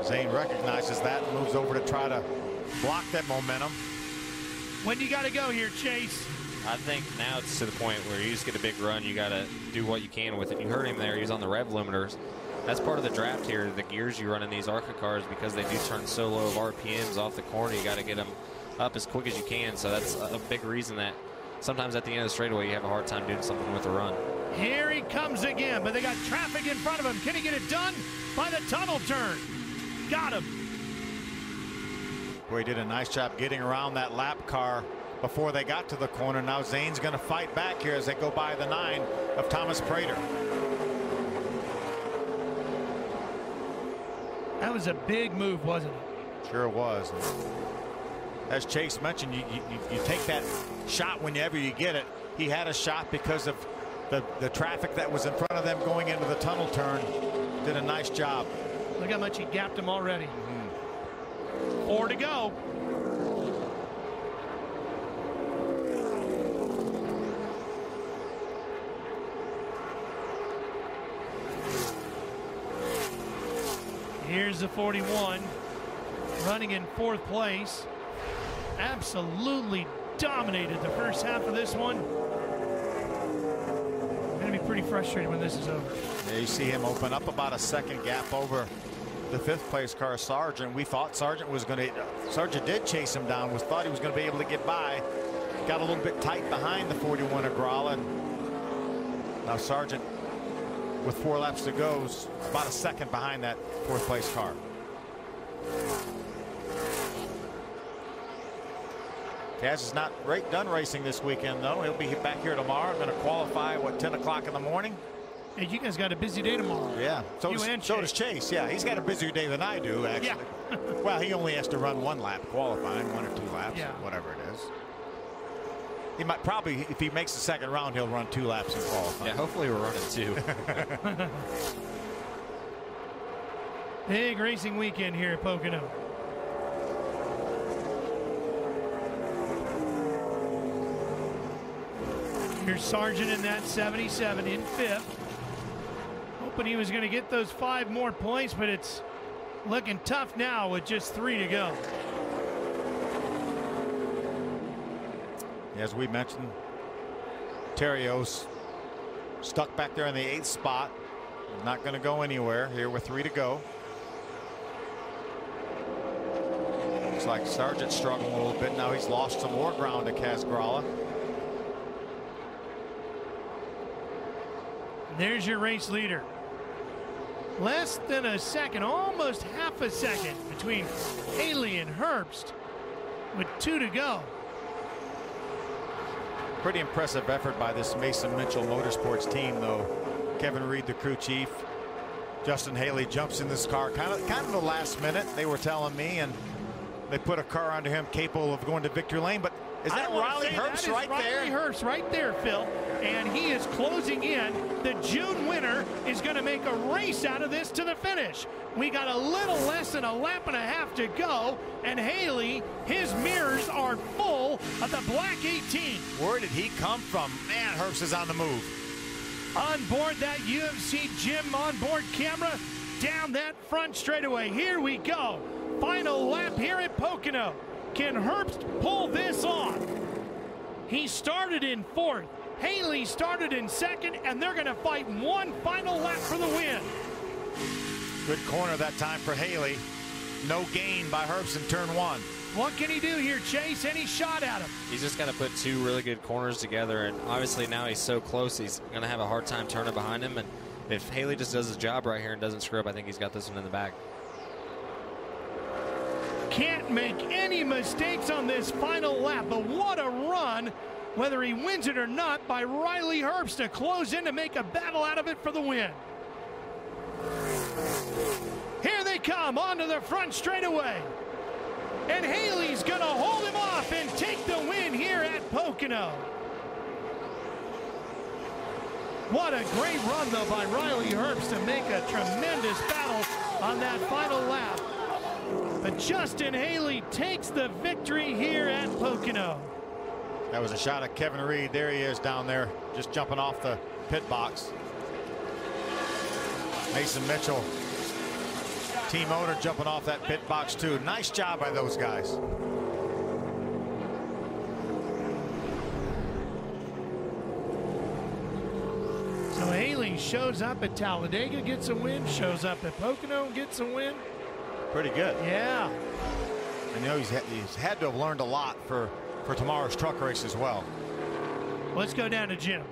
Zane recognizes that and moves over to try to block that momentum. When do you got to go here, Chase? I think now it's to the point where you just get a big run. You got to do what you can with it. You heard him there. He's on the rev limiters. That's part of the draft here, the gears you run in these ARCA cars, because they do turn so low of RPMs off the corner. You got to get them up as quick as you can. So that's a big reason that sometimes at the end of the straightaway you have a hard time doing something with a run. Here he comes again, but they got traffic in front of him. Can he get it done by the tunnel turn? Got him. Boy, he did a nice job getting around that lap car before they got to the corner. Now Zane's going to fight back here as they go by the 9 of Thomas Prater. That was a big move, wasn't it? Sure was. As Chase mentioned, you take that shot whenever you get it. He had a shot because of the traffic that was in front of them going into the tunnel turn. Did a nice job. Look how much he gapped him already. 4 to go. Here's the 41, running in 4th place. Absolutely dominated the first half of this one. Gonna be pretty frustrated when this is over. Yeah, you see him open up about a second gap over the 5th place car, Sargent. We thought Sargent was going to, Sargent did chase him down, thought he was going to be able to get by. Got a little bit tight behind the 41 Agrala. Now Sargent, with 4 laps to go, is about a second behind that 4th place car. Kaz is not done racing this weekend, though. He'll be back here tomorrow. Going to qualify, what, 10 o'clock in the morning? Hey, you guys got a busy day tomorrow. Yeah, so does Chase. Yeah, he's got a busier day than I do, actually. Yeah. Well, he only has to run 1 lap qualifying, 1 or 2 laps, yeah, whatever it is. He might probably, if he makes the 2nd round, he'll run 2 laps in qualifying. Yeah, hopefully we're running 2. Big racing weekend here at Pocono. Here's Sargent in that 77 in 5th. Hoping he was going to get those 5 more points, but it's looking tough now with just 3 to go. As we mentioned, Terrios stuck back there in the 8th spot. Not going to go anywhere here with 3 to go. Looks like Sargent struggling a little bit. Now he's lost some more ground to Casgrala. There's your race leader. Less than a second, almost half a second between Haley and Herbst with 2 to go. Pretty impressive effort by this Mason Mitchell Motorsports team, though. Kevin Reed, the crew chief. Justin Haley jumps in this car kind of the last minute, they were telling me, and they put a car under him capable of going to victory lane. But is that Riley Herbst right there? Riley Herbst right there, Phil. And he is closing in. The June winner is going to make a race out of this to the finish. We got a little less than a lap and a half to go, and Haley, his mirrors are full of the black 18. Where did he come from? Man, Herbst is on the move. On board that UFC Gym onboard camera, down that front straightaway. Here we go. Final lap here at Pocono. Can Herbst pull this off? He started in 4th. Haley started in 2nd, and they're going to fight 1 final lap for the win. Good corner that time for Haley. No gain by Herbst in turn 1. What can he do here, Chase? Any shot at him? He's just got to put 2 really good corners together, and obviously now he's so close, he's going to have a hard time turning behind him. And if Haley just does his job right here and doesn't screw up, I think he's got this one in the bag. Can't make any mistakes on this final lap, but what a run, whether he wins it or not, by Riley Herbst to close in to make a battle out of it for the win. Here they come onto the front straightaway. And Haley's going to hold him off and take the win here at Pocono. What a great run, though, by Riley Herbst to make a tremendous battle on that final lap. But Justin Haley takes the victory here at Pocono. That was a shot at Kevin Reed. There he is down there, just jumping off the pit box. Mason Mitchell team owner jumping off that pit box too. Nice job by those guys. So Haley shows up at Talladega, gets a win, shows up at Pocono, gets a win. Pretty good. Yeah. I know he's had to have learned a lot for tomorrow's truck race as well. Let's go down to Jim.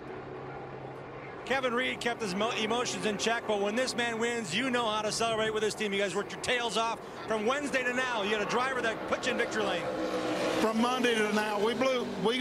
Kevin Reed kept his emotions in check, but when this man wins, you know how to celebrate with this team. You guys worked your tails off from Wednesday to now. You had a driver that put you in victory lane. From Monday to now, we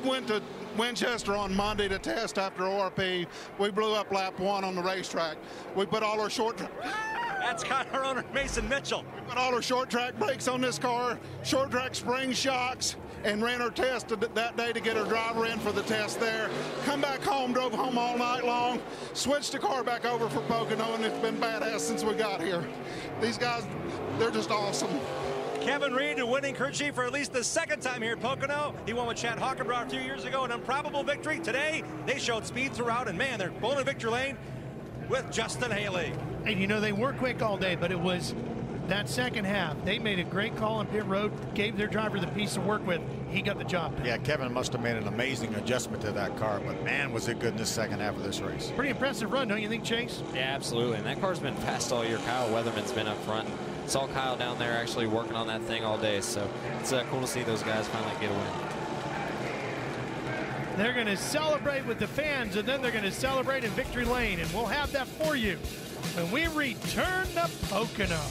went to Winchester on Monday to test after ORP. We blew up lap 1 on the racetrack. We put all our That's got our owner, Mason Mitchell. We put all our short track brakes on this car, short track spring shocks, and ran our test that day to get our driver in for the test there. Come back home, drove home all night long, switched the car back over for Pocono, and it's been badass since we got here. These guys, they're just awesome. Kevin Reed, a winning crew chief for at least the second time here at Pocono. He won with Chad Hockenbauer 2 years ago, an improbable victory. Today, they showed speed throughout, and man, they're pulling a victory lane with Justin Haley. And you know, they were quick all day, but it was that second half. They made a great call on pit road, gave their driver the piece to work with. He got the job done. Yeah, Kevin must have made an amazing adjustment to that car, but man, was it good in the second half of this race. Pretty impressive run, don't you think, Chase? Yeah, absolutely. And that car's been fast all year. Kyle Weatherman's been up front. Saw Kyle down there actually working on that thing all day, so it's cool to see those guys finally get a win. They're going to celebrate with the fans, and then they're going to celebrate in victory lane, and we'll have that for you when we return to Pocono.